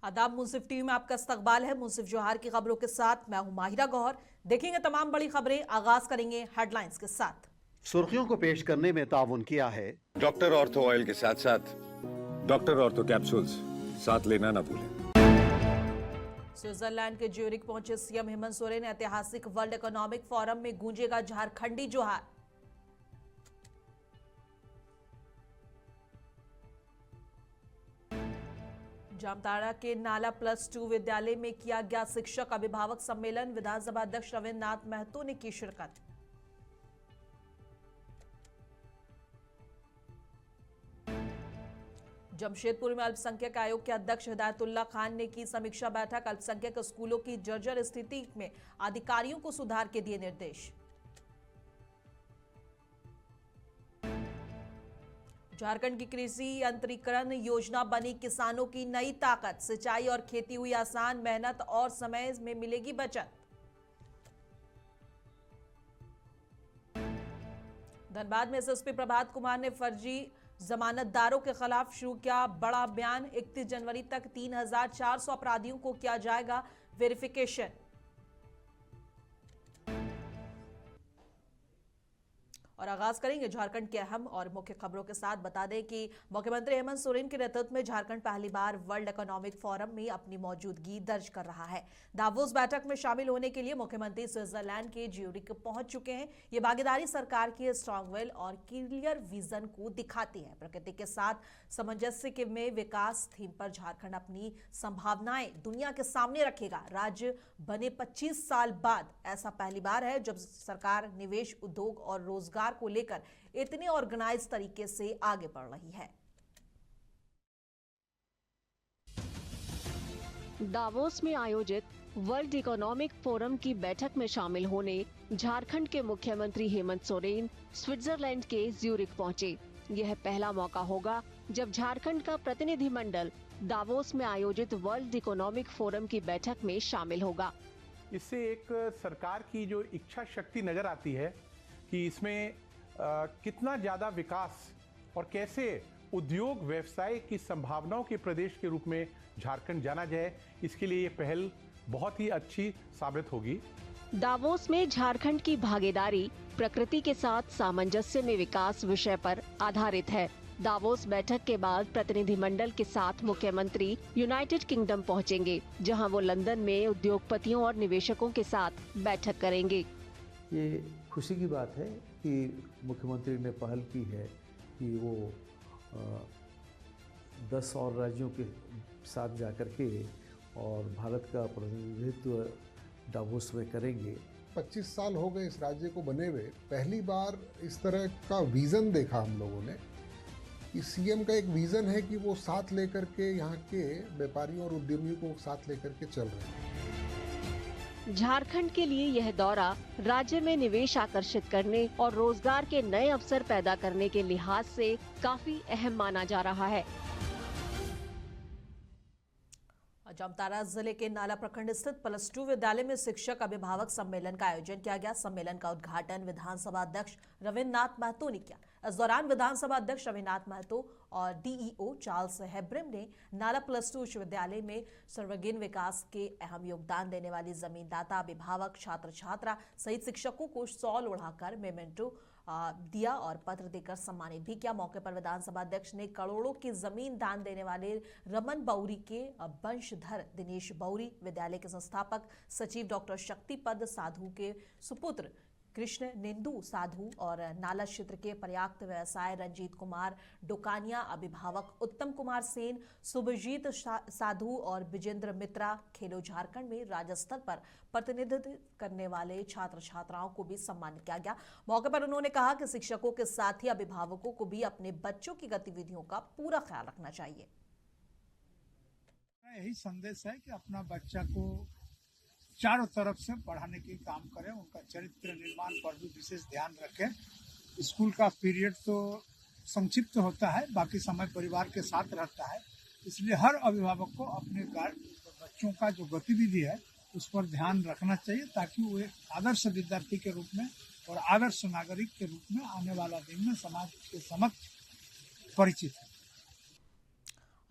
आदाब, मुंसिफ टीवी में आपका इस्तकबाल है। मुंसिफ जोहार की खबरों के साथ मैं हूं माहिरा गौहर। देखेंगे तमाम बड़ी खबरें। आगाज करेंगे हेडलाइंस के साथ। सुर्खियों को पेश करने में ताउन किया है डॉक्टर ऑर्थो ऑयल के साथ साथ डॉक्टर ऑर्थो कैप्सूल्स साथ लेना ना भूलें। स्विट्जरलैंड के ज्यूरिख पहुंचे सीएम हेमंत सोरेन। ऐतिहासिक वर्ल्ड इकोनॉमिक फोरम में गूंजेगा झारखंडी जोहार। जामताड़ा के नाला +2 विद्यालय में किया गया शिक्षक अभिभावक सम्मेलन। विधानसभा अध्यक्ष रविन्द्र नाथ महतो ने की शिरकत। जमशेदपुर में अल्पसंख्यक आयोग के अध्यक्ष हिदायतुल्लाह खान ने की समीक्षा बैठक। अल्पसंख्यक स्कूलों की जर्जर स्थिति में अधिकारियों को सुधार के दिए निर्देश। झारखंड की कृषि यंत्रीकरण योजना बनी किसानों की नई ताकत। सिंचाई और खेती हुई आसान, मेहनत और समय में मिलेगी बचत। धनबाद में एसएसपी प्रभात कुमार ने फर्जी जमानतदारों के खिलाफ शुरू किया बड़ा अभियान। 31 जनवरी तक 3400 अपराधियों को किया जाएगा वेरिफिकेशन। और आगाज करेंगे झारखंड के अहम और मुख्य खबरों के साथ। बता दें कि मुख्यमंत्री हेमंत सोरेन के नेतृत्व में झारखंड पहली बार वर्ल्ड इकोनॉमिक फोरम में अपनी मौजूदगी दर्ज कर रहा है। दावोस बैठक में शामिल होने के लिए मुख्यमंत्री स्विट्जरलैंड के ज्यूरिख पहुंच चुके हैं। ये भागीदारी सरकार की स्ट्रांग विल और क्लियर विजन को दिखाती है। प्रकृति के साथ सामंजस्य के में विकास थीम पर झारखंड अपनी संभावनाएं दुनिया के सामने रखेगा। राज्य बने 25 साल बाद ऐसा पहली बार है जब सरकार निवेश, उद्योग और रोजगार को लेकर इतने ऑर्गेनाइज तरीके से आगे बढ़ रही है। दावोस में आयोजित वर्ल्ड इकोनॉमिक फोरम की बैठक में शामिल होने झारखंड के मुख्यमंत्री हेमंत सोरेन स्विट्जरलैंड के ज्यूरिख पहुंचे। यह पहला मौका होगा जब झारखंड का प्रतिनिधिमंडल दावोस में आयोजित वर्ल्ड इकोनॉमिक फोरम की बैठक में शामिल होगा। इससे एक सरकार की जो इच्छा शक्ति नजर आती है कि इसमें कितना ज़्यादा विकास और कैसे उद्योग व्यवसाय की संभावनाओं के प्रदेश के रूप में झारखंड जाना जाए, इसके लिए ये पहल बहुत ही अच्छी साबित होगी। दावोस में झारखंड की भागीदारी प्रकृति के साथ सामंजस्य में विकास विषय पर आधारित है। दावोस बैठक के बाद प्रतिनिधिमंडल के साथ मुख्यमंत्री यूनाइटेड किंगडम पहुंचेंगे, जहां वो लंदन में उद्योगपतियों और निवेशकों के साथ बैठक करेंगे। ये खुशी की बात है कि मुख्यमंत्री ने पहल की है कि वो 10 और राज्यों के साथ जाकर के और भारत का प्रतिनिधित्व दावोस में करेंगे। 25 साल हो गए इस राज्य को बने हुए। पहली बार इस तरह का विज़न देखा हम लोगों ने कि सीएम का एक विज़न है कि वो साथ लेकर के यहाँ के व्यापारियों और उद्यमियों को साथ लेकर के चल रहे हैं। झारखंड के लिए यह दौरा राज्य में निवेश आकर्षित करने और रोजगार के नए अवसर पैदा करने के लिहाज से काफी अहम माना जा रहा है। जामताड़ा जिले के नाला प्रखंड स्थित +2 विद्यालय में शिक्षक अभिभावक सम्मेलन का आयोजन किया गया। सम्मेलन का उद्घाटन विधानसभा अध्यक्ष रविन्द्र नाथ महतो ने किया। इस दौरान विधानसभा अध्यक्ष रविन्द्र नाथ महतो और डीईओ चार्ल्स हेब्रिम ने नाला +2 उच्च विद्यालय में सर्वांगीण विकास के अहम योगदान देने वाली जमीनदाता, अभिभावक, छात्र छात्रा सहित शिक्षकों को शॉल ओढ़ाकर मेमेंटो दिया और पत्र देकर सम्मानित भी किया। मौके पर विधानसभा अध्यक्ष ने करोड़ों की जमीन दान देने वाले रमन बौरी के वंशधर दिनेश बौरी, विद्यालय के संस्थापक सचिव डॉक्टर शक्तिपद साधु के सुपुत्र कृष्ण निंदु साधु और नाला क्षेत्र के पर्याप्त व्यवसाय रंजीत कुमार डोकानिया, अभिभावक उत्तम कुमार सेन, सुभजीत साधु और विजेंद्र मित्रा, खेलो झारखंड में राज्य स्तर पर प्रतिनिधित्व करने वाले छात्र छात्राओं को भी सम्मानित किया गया। मौके पर उन्होंने कहा कि शिक्षकों के साथ ही अभिभावकों को भी अपने बच्चों की गतिविधियों का पूरा ख्याल रखना चाहिए। यही संदेश है कि अपना बच्चा को चारों तरफ से पढ़ाने की काम करें, उनका चरित्र निर्माण पर भी विशेष ध्यान रखें। स्कूल का पीरियड तो संक्षिप्त होता है, बाकी समय परिवार के साथ रहता है, इसलिए हर अभिभावक को अपने बच्चों का जो गतिविधि है उस पर ध्यान रखना चाहिए, ताकि वो एक आदर्श विद्यार्थी के रूप में और आदर्श नागरिक के रूप में आने वाला दिन में समाज के समक्ष परिचित है।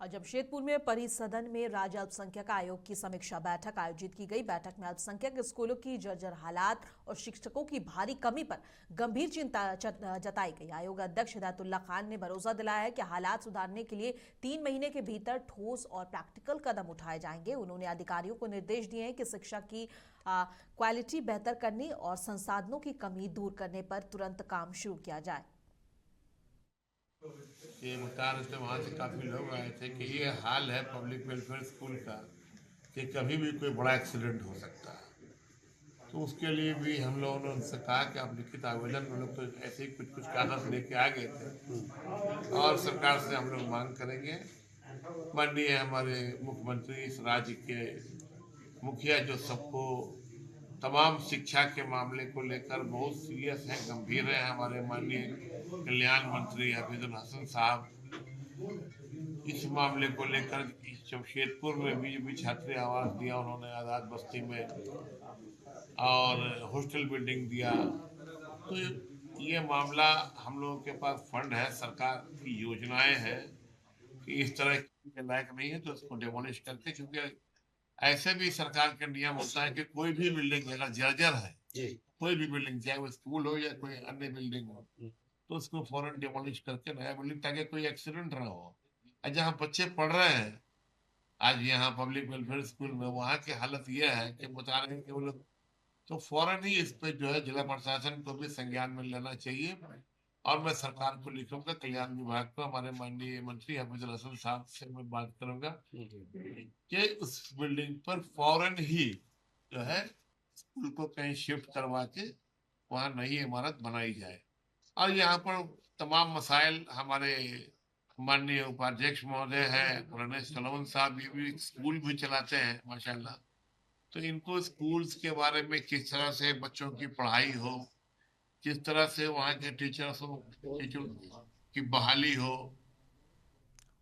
और जमशेदपुर में परिसदन में राज्य अल्पसंख्यक आयोग की समीक्षा बैठक आयोजित की गई। बैठक में अल्पसंख्यक स्कूलों की जर्जर हालात और शिक्षकों की भारी कमी पर गंभीर चिंता जताई गई। आयोग अध्यक्ष हिदायतुल्लाह खान ने भरोसा दिलाया है कि हालात सुधारने के लिए 3 महीने के भीतर ठोस और प्रैक्टिकल कदम उठाए जाएंगे। उन्होंने अधिकारियों को निर्देश दिए हैं कि शिक्षा की क्वालिटी बेहतर करने और संसाधनों की कमी दूर करने पर तुरंत काम शुरू किया जाए। ये बता रहे थे वहाँ से काफ़ी लोग आए थे कि ये हाल है पब्लिक वेलफेयर स्कूल का कि कभी भी कोई बड़ा एक्सीडेंट हो सकता है। तो उसके लिए भी हम लोगों ने उनसे कहा कि आप लिखित आवेदन, हम लोग तो ऐसे ही कुछ कागज लेके आ गए थे और सरकार से हम लोग मांग करेंगे। माननीय हमारे मुख्यमंत्री इस राज्य के मुखिया जो सबको तमाम शिक्षा के मामले को लेकर बहुत सीरियस हैं, गंभीर हैं, हमारे माननीय कल्याण मंत्री हफीजुल हसन साहब इस मामले को लेकर जमशेदपुर में भी छात्री आवास दिया उन्होंने, आज़ाद बस्ती में, और हॉस्टल बिल्डिंग दिया। तो ये मामला हम लोगों के पास फंड है, सरकार की योजनाएं हैं कि इस तरह के लायक नहीं है तो उसको डेमोलिश करके, क्योंकि ऐसे भी सरकार का नियम होता है कि कोई भी बिल्डिंग अगर जर्जर है, कोई भी बिल्डिंग चाहे वो स्कूल हो या कोई अन्य बिल्डिंग हो, तो उसको फौरन डेमोलिश करके नया बिल्डिंग, ताकि कोई एक्सीडेंट ना हो। जहाँ बच्चे पढ़ रहे हैं आज यहाँ पब्लिक वेलफेयर स्कूल में, वहाँ की हालत यह है कि बता रहे हैं कि वो लोग, तो फौरन ही इस पर जो है जिला प्रशासन को भी संज्ञान में लेना चाहिए। और मैं सरकार को लिखूंगा, कल्याण विभाग को, हमारे माननीय मंत्री हफीजुल हसन साहब से मैं बात करूंगा कि उस बिल्डिंग पर फौरन ही जो है स्कूल को कहीं शिफ्ट करवा के वहाँ नई इमारत बनाई जाए। और यहाँ पर तमाम मसाइल हमारे माननीय उपाध्यक्ष महोदय हैं, रणेश सलोन साहब, ये भी स्कूल भी चलाते हैं माशाल्लाह। तो इनको स्कूल्स के बारे में किस तरह से बच्चों की पढ़ाई हो, किस तरह से वहाँ के टीचर की बहाली हो।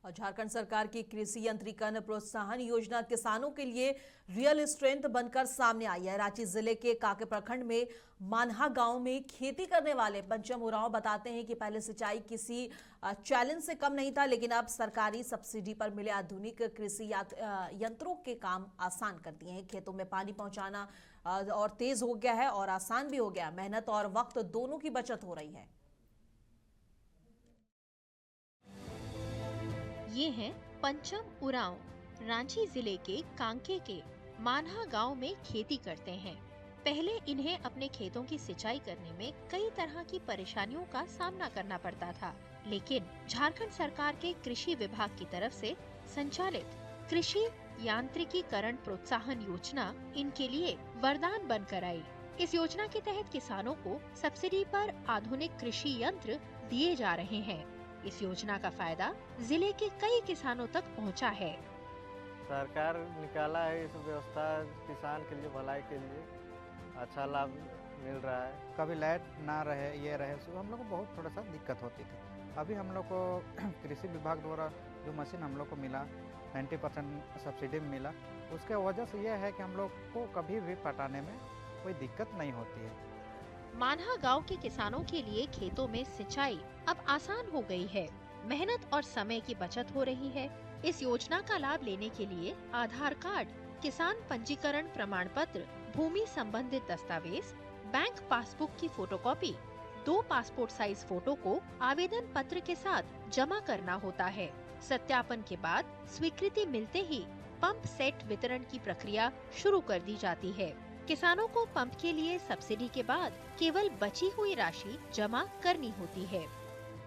और झारखंड सरकार की कृषि यंत्रीकरण प्रोत्साहन योजना किसानों के लिए रियल स्ट्रेंथ बनकर सामने आई है। रांची जिले के काके प्रखंड में मानहा गांव में खेती करने वाले पंचम उरांव बताते हैं कि पहले सिंचाई किसी चैलेंज से कम नहीं था, लेकिन अब सरकारी सब्सिडी पर मिले आधुनिक कृषि यंत्रों के काम आसान कर दिए हैं। खेतों में पानी पहुंचाना और तेज हो गया है और आसान भी हो गया। मेहनत और वक्त दोनों की बचत हो रही है। ये हैं पंचम उरांव, रांची जिले के कांके के मानहा गांव में खेती करते हैं। पहले इन्हें अपने खेतों की सिंचाई करने में कई तरह की परेशानियों का सामना करना पड़ता था, लेकिन झारखंड सरकार के कृषि विभाग की तरफ से संचालित कृषि यांत्रिकीकरण प्रोत्साहन योजना इनके लिए वरदान बनकर आई। इस योजना के तहत किसानों को सब्सिडी पर आधुनिक कृषि यंत्र दिए जा रहे हैं। इस योजना का फायदा जिले के कई किसानों तक पहुंचा है। सरकार निकाला है इस व्यवस्था किसान के लिए, भलाई के लिए अच्छा लाभ मिल रहा है। कभी लाइट ना रहे, ये रहे, तो हम लोग को बहुत थोड़ा सा दिक्कत होती थी। अभी हम लोग को कृषि विभाग द्वारा जो मशीन हम लोग को मिला 90% सब्सिडी में मिला, उसके वजह से यह है कि हम लोग को कभी भी पटाने में कोई दिक्कत नहीं होती है। मानहा गांव के किसानों के लिए खेतों में सिंचाई अब आसान हो गई है। मेहनत और समय की बचत हो रही है। इस योजना का लाभ लेने के लिए आधार कार्ड, किसान पंजीकरण प्रमाण पत्र, भूमि संबंधित दस्तावेज, बैंक पासबुक की फोटोकॉपी, 2 पासपोर्ट साइज फोटो को आवेदन पत्र के साथ जमा करना होता है। सत्यापन के बाद स्वीकृति मिलते ही पंप सेट वितरण की प्रक्रिया शुरू कर दी जाती है। किसानों को पंप के लिए सब्सिडी के बाद केवल बची हुई राशि जमा करनी होती है।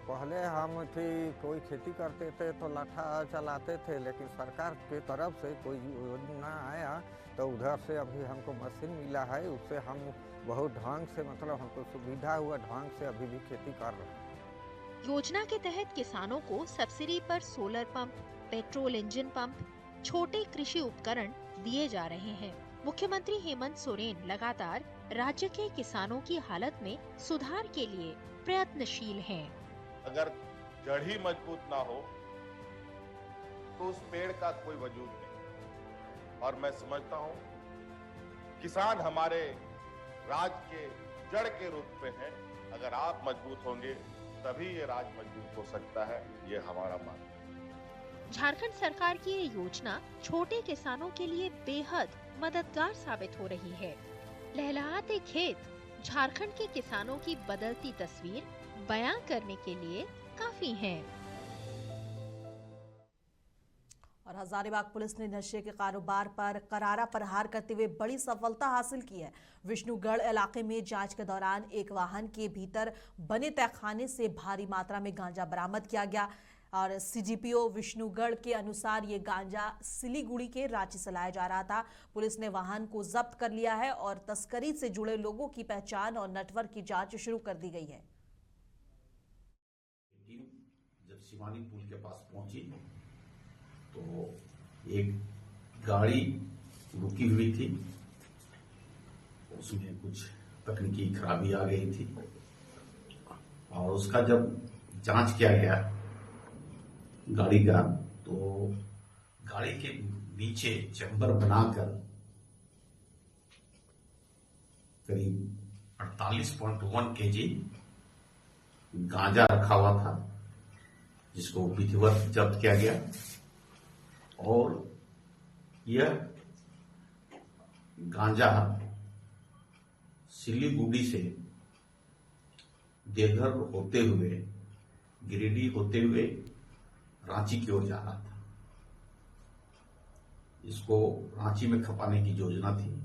पहले हम कोई खेती करते थे तो लाठा चलाते थे, लेकिन सरकार के तरफ से कोई योजना आया तो उधर से अभी हमको मशीन मिला है, उससे हम बहुत ढंग से, मतलब हमको सुविधा हुआ ढंग से अभी भी खेती कर रहे हैं। योजना के तहत किसानों को सब्सिडी पर solar pump, petrol engine pump, छोटे कृषि उपकरण दिए जा रहे हैं। मुख्यमंत्री हेमंत सोरेन लगातार राज्य के किसानों की हालत में सुधार के लिए प्रयत्नशील हैं। अगर जड़ ही मजबूत ना हो तो उस पेड़ का कोई वजूद नहीं। और मैं समझता हूं किसान हमारे राज्य के जड़ के रूप में है। अगर आप मजबूत होंगे तभी ये राज्य मजबूत हो सकता है, ये हमारा मानना है। झारखंड सरकार की ये योजना छोटे किसानों के लिए बेहद मददगार साबित हो रही है। लहलहाते खेत झारखंड के किसानों की बदलती तस्वीर बयां करने के लिए काफी हैं। और हजारीबाग पुलिस ने नशे के कारोबार पर करारा प्रहार करते हुए बड़ी सफलता हासिल की है। विष्णुगढ़ इलाके में जांच के दौरान एक वाहन के भीतर बने तहखाने से भारी मात्रा में गांजा बरामद किया गया और सीजीपीओ विष्णुगढ़ के अनुसार ये गांजा सिलीगुड़ी के रांची से लाया जा रहा था। पुलिस ने वाहन को जब्त कर लिया है और तस्करी से जुड़े लोगों की पहचान और नेटवर्क की जांच शुरू कर दी गई है। टीम जब शिवानी पुल के पास पहुंची तो एक गाड़ी रुकी हुई थी, उसमें कुछ तकनीकी खराबी आ गई थी और उसका जब जांच किया गया गाड़ी का, तो गाड़ी के नीचे चैम्बर बनाकर करीब 48.1 केजी गांजा रखा हुआ था, जिसको विधिवत जब्त किया गया और यह गांजा सिलीगुड़ी से देवघर होते हुए गिरिडीह होते हुए रांची की ओर जा रहा था। इसको रांची में खपाने की योजना थी।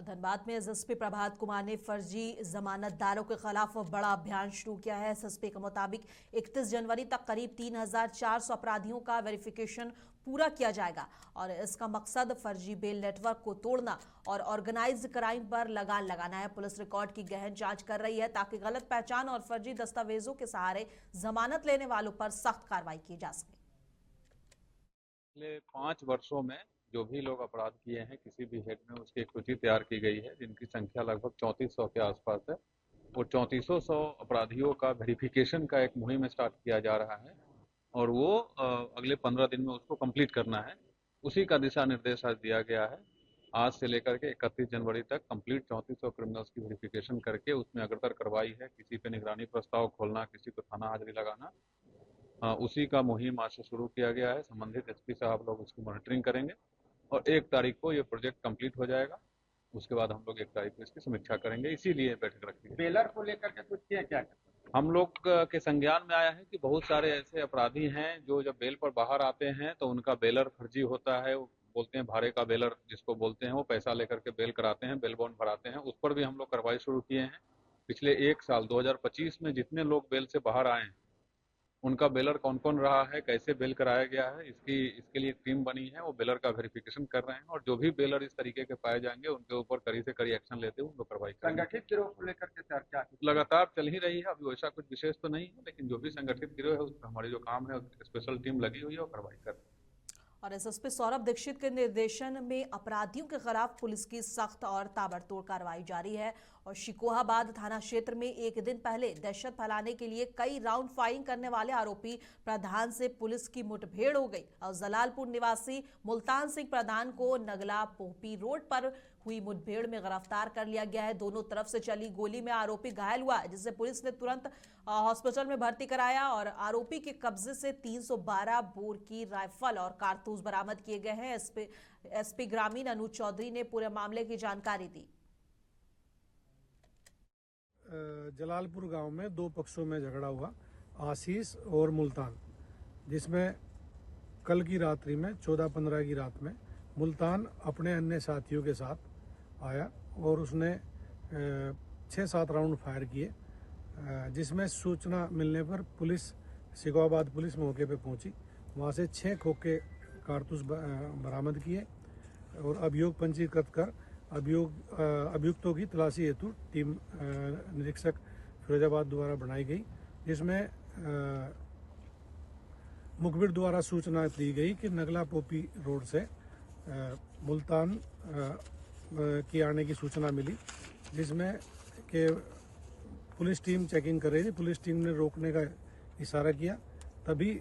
धनबाद में एसएसपी प्रभात कुमार ने फर्जी जमानतदारों के खिलाफ बड़ा अभियान शुरू किया है। एसएसपी के मुताबिक 31 जनवरी तक करीब 3400 अपराधियों का वेरिफिकेशन पूरा किया जाएगा और इसका मकसद फर्जी बेल नेटवर्क को तोड़ना और ऑर्गेनाइज्ड क्राइम पर लगाम लगाना है। पुलिस रिकॉर्ड की गहन जांच कर रही है ताकि गलत पहचान और फर्जी दस्तावेजों के सहारे जमानत लेने वालों पर सख्त कार्रवाई की जा सके। पिछले 5 वर्षों में जो भी लोग अपराध किए हैं किसी भी हेड में, उसकी एक सूची तैयार की गई है जिनकी संख्या लगभग 3400 के आसपास है। वो 3400 अपराधियों का वेरिफिकेशन का एक मुहिम स्टार्ट किया जा रहा है और वो अगले 15 दिन में उसको कंप्लीट करना है। उसी का दिशा निर्देश आज दिया गया है। आज से लेकर के 31 जनवरी तक कंप्लीट 3400 क्रिमिनल्स की वेरिफिकेशन करके उसमें अग्रतर कार्रवाई है। किसी पे निगरानी प्रस्ताव खोलना, किसी को थाना हाजिरी लगाना, उसी का मुहिम आज से शुरू किया गया है। संबंधित एसपी साहब लोग उसकी मॉनिटरिंग करेंगे और 1 तारीख को ये प्रोजेक्ट कंप्लीट हो जाएगा। उसके बाद हम लोग 1 तारीख को इसकी समीक्षा करेंगे, इसीलिए बैठक रखी है। बेलर को लेकर के कुछ किया क्या? हम लोग के संज्ञान में आया है कि बहुत सारे ऐसे अपराधी हैं जो जब बेल पर बाहर आते हैं तो उनका बेलर फर्जी होता है। वो बोलते हैं भाड़े का बेलर जिसको बोलते हैं, वो पैसा लेकर के बेल कराते हैं, बेल बॉन्ड भराते हैं। उस पर भी हम लोग कार्रवाई शुरू किए हैं। पिछले 1 साल 2025 में जितने लोग बेल से बाहर आए हैं उनका बेलर कौन कौन रहा है, कैसे बेल कराया गया है, इसके लिए एक टीम बनी है। वो बेलर का वेरिफिकेशन कर रहे हैं और जो भी बेलर इस तरीके के पाए जाएंगे उनके ऊपर कड़ी से कड़ी एक्शन लेते हुए उनको कार्रवाई करेंगे। संगठित गिरोह को लेकर के चर्चा लगातार चल ही रही है। अभी वैसा कुछ विशेष तो नहीं है, लेकिन जो भी संगठित गिरोह है उस पर हमारी जो काम है स्पेशल टीम लगी हुई है और कार्रवाई कर रही है। और एसएसपी सौरभ दीक्षित के निर्देशन में अपराधियों के खिलाफ पुलिस की सख्त और ताबड़तोड़ कार्रवाई जारी है। और शिकोहाबाद थाना क्षेत्र में एक दिन पहले दहशत फैलाने के लिए कई राउंड फायरिंग करने वाले आरोपी प्रधान से पुलिस की मुठभेड़ हो गई और जलालपुर निवासी मुल्तान सिंह प्रधान को नगला पोपी रोड पर हुई मुठभेड़ में गिरफ्तार कर लिया गया है। दोनों तरफ से चली गोली में आरोपी घायल हुआ, जिससे पुलिस ने तुरंत हॉस्पिटल में भर्ती कराया और आरोपी के कब्जे से 312 बोर की राइफल और कारतूस बरामद किए गए हैं। एसपी ग्रामीण अनुज चौधरी ने पूरे मामले की जानकारी दी। जलालपुर गांव में 2 पक्षों में झगड़ा हुआ, आशीष और मुल्तान, जिसमें कल की रात्रि में 14-15 की रात में मुल्तान अपने अन्य साथियों के साथ आया और उसने 6-7 राउंड फायर किए, जिसमें सूचना मिलने पर पुलिस शिकोहाबाद पुलिस मौके पर पहुंची। वहां से 6 खोखे कारतूस बरामद किए और अभियोग पंजीकृत कर अभियुक्तों की तलाशी हेतु टीम निरीक्षक फिरोजाबाद द्वारा बनाई गई, जिसमें मुखबिर द्वारा सूचना दी गई कि नगला पोपी रोड से मुल्तान की आने की सूचना मिली, जिसमें कि पुलिस टीम चेकिंग कर रही थी। पुलिस टीम ने रोकने का इशारा किया, तभी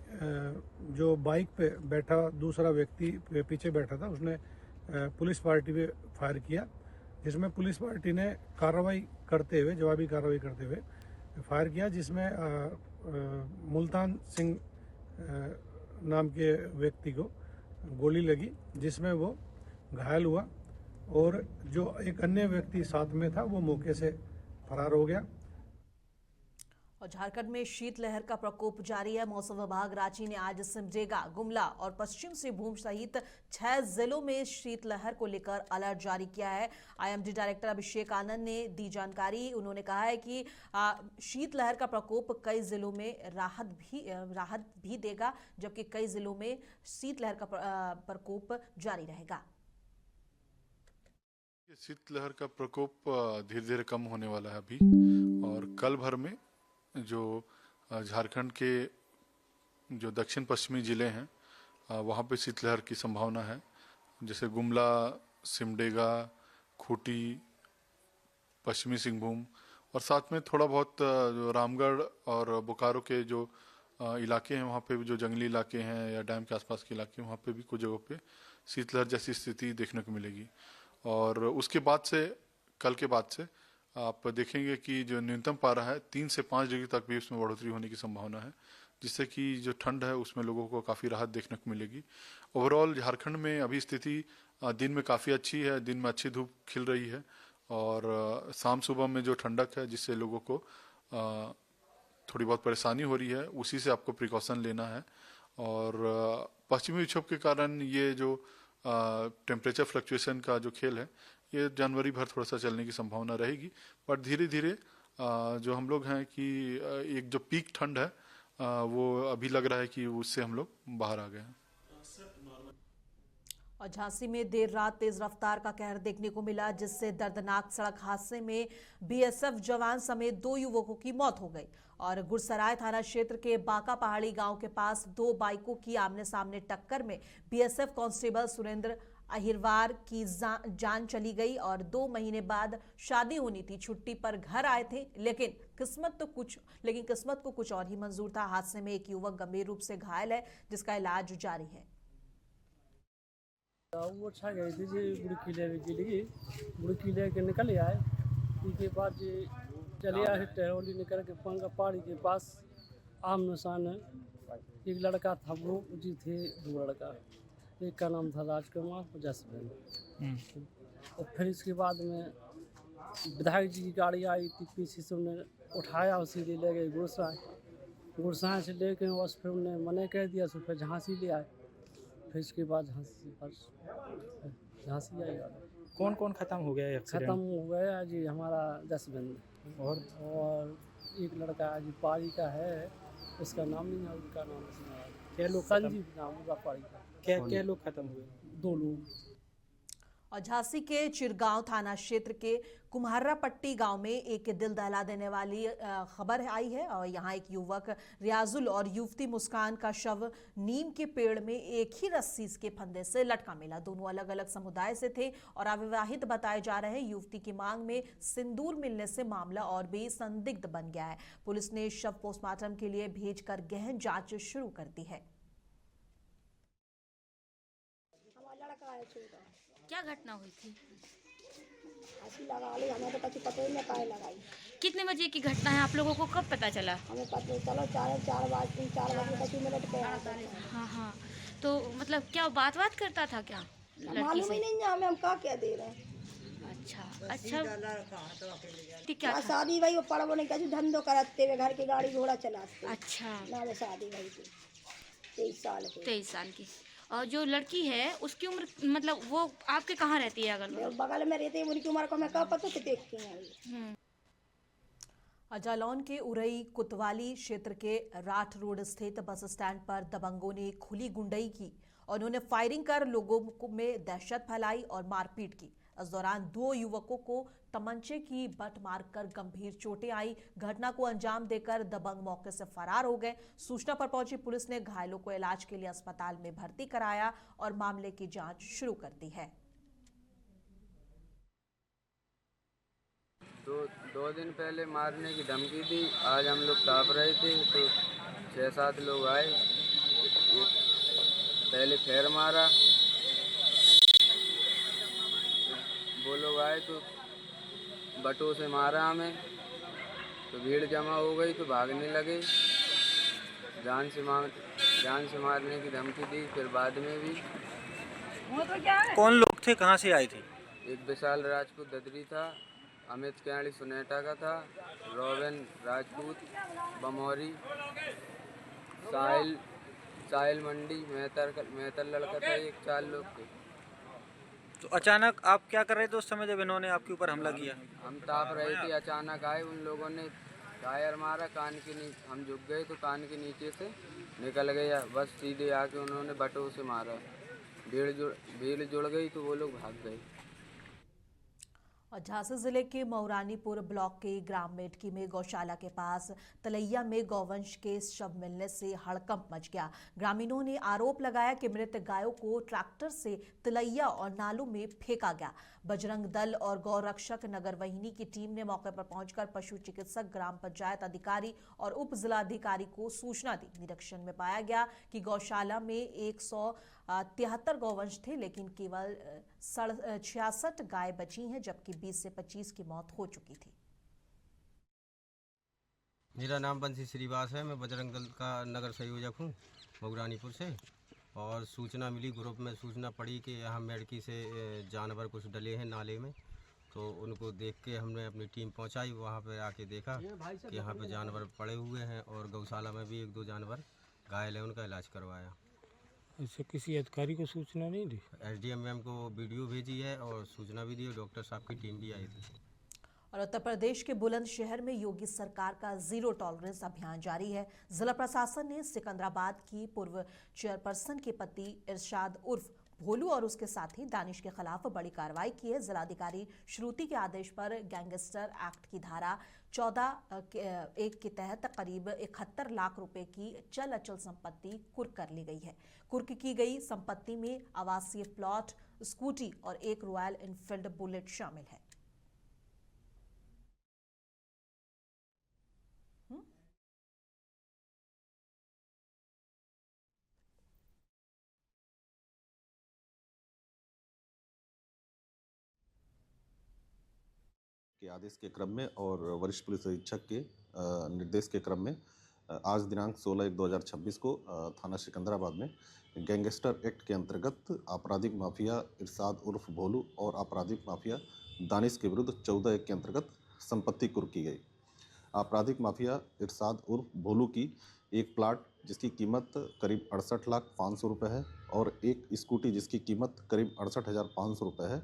जो बाइक पे बैठा दूसरा व्यक्ति पीछे बैठा था उसने पुलिस पार्टी पे फायर किया, जिसमें पुलिस पार्टी ने जवाबी कार्रवाई करते हुए फायर किया, जिसमें मुल्तान सिंह नाम के व्यक्ति को गोली लगी, जिसमें वो घायल हुआ और जो एक अन्य व्यक्ति साथ में था वो मौके से फरार हो गया। और झारखंड में शीतलहर का प्रकोप जारी है। मौसम विभाग रांची ने आज सिमडेगा, गुमला और पश्चिम सिंहभूम सहित 6 जिलों में शीतलहर को लेकर अलर्ट जारी किया है। आईएमडी डायरेक्टर अभिषेक आनंद ने दी जानकारी। उन्होंने कहा है कि शीतलहर का प्रकोप कई जिलों में राहत भी देगा, जबकि कई जिलों में शीतलहर का प्रकोप जारी रहेगा। शीतलहर का प्रकोप धीरे धीरे कम होने वाला है अभी, और कल भर में जो झारखंड के जो दक्षिण पश्चिमी ज़िले हैं वहाँ पे शीतलहर की संभावना है, जैसे गुमला, सिमडेगा, खूंटी, पश्चिमी सिंहभूम और साथ में थोड़ा बहुत जो रामगढ़ और बोकारो के जो इलाके हैं वहाँ पे भी, जो जंगली इलाके हैं या डैम के आसपास के इलाके हैं, वहाँ पे भी कुछ जगहों पे शीतलहर जैसी स्थिति देखने को मिलेगी। और उसके बाद से, कल के बाद से आप देखेंगे कि जो न्यूनतम पारा है 3 से 5 डिग्री तक भी उसमें बढ़ोतरी होने की संभावना है, जिससे कि जो ठंड है उसमें लोगों को काफ़ी राहत देखने को मिलेगी। ओवरऑल झारखंड में अभी स्थिति दिन में काफ़ी अच्छी है, दिन में अच्छी धूप खिल रही है और शाम सुबह में जो ठंडक है जिससे लोगों को थोड़ी बहुत परेशानी हो रही है, उसी से आपको प्रिकॉशन लेना है। और पश्चिमी विक्षोभ के कारण ये जो टेम्परेचर फ्लक्चुएशन का जो खेल है ये जनवरी भर थोड़ा सा चलने की संभावना रहेगी, पर धीरे धीरे जो हम लोग हैं कि एक जो पीक ठंड है वो अभी लग रहा है कि उससे हम लोग बाहर आ गए हैं। और झांसी में देर रात तेज रफ्तार का कहर देखने को मिला, जिससे दर्दनाक सड़क हादसे में बीएसएफ जवान समेत 2 युवकों की मौत हो गई। और गुरसराय थाना क्षेत्र के बाका पहाड़ी गांव के पास 2 बाइकों की आमने सामने टक्कर में बीएसएफ कांस्टेबल सुरेंद्र अहिरवार की जान चली गई। और 2 महीने बाद शादी होनी थी, छुट्टी पर घर आए थे, लेकिन किस्मत को कुछ और ही मंजूर था। हादसे में एक युवक गंभीर रूप से घायल है, जिसका इलाज जारी है। वो अच्छा गई थी जी, बुढ़ी किले के निकल आए, उसके बाद चले आए टहरोली निकल के पंगा पहाड़ी के पास आमने सामने एक लड़का था, वो जी थे 2 लड़का, एक का नाम था राजकुमार और जसबेन। और फिर इसके बाद में विधायक जी की गाड़ी आई थी, पीछे से उन्हें उठाया, उसी ले गए गुरसाए से लेके बस फिर उन्हें मना कर दिया, सो फिर झांसी ले आए। फिर इसके बाद झांसी आई। कौन कौन खत्म हो गया? खत्म हो गया जी हमारा जसबेन, और एक लड़का जी पारी का है, उसका नाम नहीं है, उसका नाम क्या लोग संजीव नाम होगा पारी का। क्या लोग खत्म हुए? 2 लोग। और झांसी के चिरगांव थाना क्षेत्र के कुम्हारा पट्टी गांव में एक दिल दहला देने वाली खबर आई है। और यहां एक युवक रियाजुल और युवती मुस्कान का शव नीम के पेड़ में एक ही रस्सी के फंदे से लटका मिला। दोनों अलग अलग समुदाय से थे और अविवाहित बताए जा रहे हैं। युवती की मांग में सिंदूर मिलने से मामला और भी संदिग्ध बन गया है। पुलिस ने शव पोस्टमार्टम के लिए भेजकर गहन जांच शुरू कर दी है। क्या घटना हुई थी? ऐसी लगा ली, हमें तो कभी पता ही नहीं काहे लगाई। कितने बजे की घटना है? आप लोगों को कब पता चला? हमें पता चलो 4 बजे कभी मिनट पे आया था। हाँ, तो मतलब क्या बात करता था क्या? मालूम ही नहीं है हमें, हम क्या दे रहे हैं। अच्छा ठीक है। शादी भाई वो पढ़ो नहीं, कैसे धंधो करते हुए घर की गाड़ी घोड़ा चलाते। अच्छा ना वो शादी भाई की 23 साल की। और जो लड़की है उसकी उम्र, मतलब वो आपके कहाँ रहती है? अगल बगल में रहती है, उनकी उम्र को मैं क्या पता कि देखती हैं। जालौन के उरई कुतवाली क्षेत्र के राठ रोड स्थित बस स्टैंड पर दबंगों ने खुली गुंडई की और उन्होंने फायरिंग कर लोगों में दहशत फैलाई और मारपीट की। इस दौरान 2 युवकों को तमंचे की बट मारकर गंभीर चोटें आई। घटना को अंजाम देकर दबंग मौके से फरार हो गए। सूचना पर पहुंची पुलिस ने घायलों को इलाज के लिए अस्पताल में भर्ती कराया और मामले की जांच शुरू कर दी है। 2 दिन पहले मारने की धमकी दी। आज हम लोग काँप रहे थे तो 6-7 लोग आए, पहले खैर मारा, वो लोग आए तो बटों से मारा हमें, तो भीड़ जमा हो गई तो भागने लगे। जान से जान से मारने की धमकी दी। फिर बाद में भी कौन लोग थे, कहाँ से आए थे? एक विशाल राजपूत ददरी था, अमित क्याड़ी सुनेटा का था, रोबिन राजपूत बमौरी, साहिल मंडी मेहतर लड़का था, एक 4 लोग थे। तो अचानक आप क्या कर रहे थे उस समय जब इन्होंने आपके ऊपर हमला किया? हम ताप रहे थे, अचानक आए, उन लोगों ने टायर मारा कान के नीचे, हम झुक गए तो कान के नीचे से निकल गया, बस सीधे आके उन्होंने बटों से मारा। भीड़ जुड़ गई तो वो लोग भाग गए। और झांसी जिले के मऊरानीपुर ब्लॉक के ग्राम मेटकी में गौशाला के पास तलैया में गौवंश के शव मिलने से हड़कंप मच गया। ग्रामीणों ने आरोप लगाया कि मृत गायों को ट्रैक्टर से तलैया और नालों में फेंका गया। बजरंग दल और गौरक्षक नगर वाहिनी की टीम ने मौके पर पहुंचकर पशु चिकित्सक, ग्राम पंचायत अधिकारी और उप जिलाधिकारी को सूचना दी। निरीक्षण में पाया गया कि गौशाला में 173 गौवंश थे, लेकिन केवल 66 गाय बची हैं, जबकि 20 से 25 की मौत हो चुकी थी। मेरा नाम बंसी श्रीवास है। मैं बजरंग दल का नगर संयोजक हूँ मऊरानीपुर से। और सूचना मिली, ग्रुप में सूचना पड़ी कि यहाँ मेडकी से जानवर कुछ डले हैं नाले में, तो उनको देख के हमने अपनी टीम पहुँचाई। वहाँ पे आके देखा कि यहाँ पे जानवर पड़े हुए हैं और गौशाला में भी 1-2 जानवर घायल हैं, उनका इलाज करवाया। इससे किसी अधिकारी को सूचना नहीं दी? SDM मैम को वीडियो भेजी है और सूचना भी दी, डॉक्टर साहब की टीम भी आई थी। और उत्तर प्रदेश के बुलंदशहर में योगी सरकार का जीरो टॉलरेंस अभियान जारी है। जिला प्रशासन ने सिकंदराबाद की पूर्व चेयरपर्सन के पति इरशाद उर्फ भोलू और उसके साथी दानिश के खिलाफ बड़ी कार्रवाई की है। जिलाधिकारी श्रुति के आदेश पर गैंगस्टर एक्ट की धारा 14(1) के तहत करीब 71 लाख रुपए की चल अचल संपत्ति कुर्क कर ली गई है। कुर्क की गई संपत्ति में आवासीय प्लॉट, स्कूटी और एक रॉयल एनफील्ड बुलेट शामिल है। के आदेश के क्रम में और वरिष्ठ पुलिस अधीक्षक के निर्देश के क्रम में आज दिनांक 16/1/2026 को थाना सिकंदराबाद में गैंगस्टर एक्ट के अंतर्गत आपराधिक माफिया इरशाद उर्फ भोलू और आपराधिक माफिया दानिश के विरुद्ध 14(1) के अंतर्गत संपत्ति कुर्क की गई। आपराधिक माफिया इरशाद उर्फ भोलू की एक प्लाट जिसकी कीमत करीब 68,500,000 रुपये है और एक स्कूटी जिसकी कीमत करीब 68,500 रुपये है,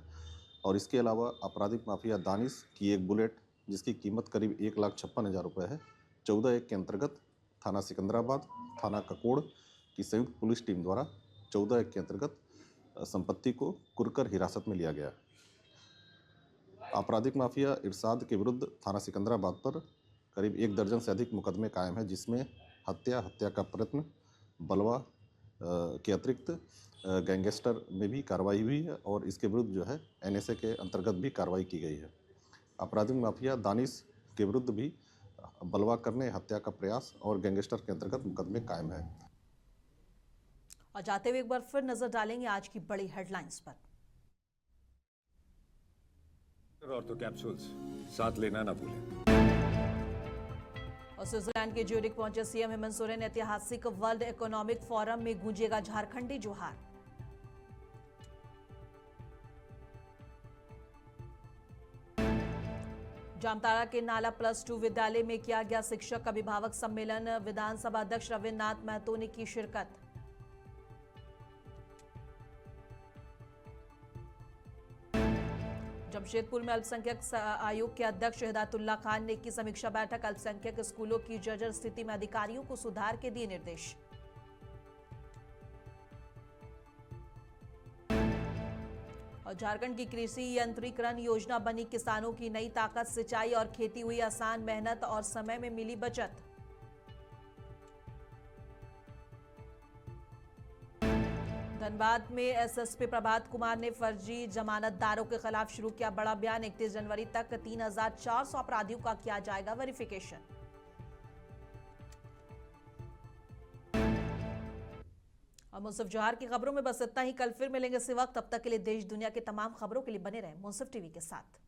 और इसके अलावा आपराधिक माफिया दानिश की एक बुलेट जिसकी कीमत करीब 1,56,000 रुपये है। 14(1) के अंतर्गत थाना सिकंदराबाद, थाना ककोड़ की संयुक्त पुलिस टीम द्वारा 14(1) के अंतर्गत संपत्ति को कुर्क हिरासत में लिया गया। आपराधिक माफिया इरशाद के विरुद्ध थाना सिकंदराबाद पर करीब 1 दर्जन से अधिक मुकदमे कायम है, जिसमें हत्या का प्रयत्न, बलवा के अतिरिक्त गैंगस्टर में भी कार्रवाई हुई है और इसके विरुद्ध जो है NSA के अंतर्गत भी कार्रवाई की गई है। आपराधिक माफिया दानिश के विरुद्ध भी बलवा करने, हत्या का प्रयास और गैंगस्टर के अंतर्गत मुकदमे कायम है। और जाते हुए एक बार फिर नजर डालेंगे आज की बड़ी हेडलाइंस पर। ऑर्थो कैप्सूल्स साथ लेना ना भूलें। और स्विट्जरलैंड के ज्यूरिख पहुंचे सीएम हेमंत सोरेन। ऐतिहासिक वर्ल्ड इकोनॉमिक फोरम में गूंजेगा झारखंडी जोहार। जामताड़ा के नाला +2 विद्यालय में किया गया शिक्षक अभिभावक सम्मेलन। विधानसभा अध्यक्ष रविन्द्रनाथ महतो ने की शिरकत। जमशेदपुर में अल्पसंख्यक आयोग के अध्यक्ष हिदायतुल्ला खान ने की समीक्षा बैठक। अल्पसंख्यक स्कूलों की जर्जर स्थिति में अधिकारियों को सुधार के दिए निर्देश। और झारखंड की कृषि यंत्रीकरण योजना बनी किसानों की नई ताकत। सिंचाई और खेती हुई आसान, मेहनत और समय में मिली बचत। धनबाद में एसएसपी प्रभात कुमार ने फर्जी जमानतदारों के खिलाफ शुरू किया बड़ा अभियान। 31 जनवरी तक 3,400 अपराधियों का किया जाएगा वेरिफिकेशन। और मुंसिफ जोहार की खबरों में बस इतना ही। कल फिर मिलेंगे इसी वक्त। तब तक के लिए देश दुनिया के तमाम खबरों के लिए बने रहें मुंसिफ टीवी के साथ।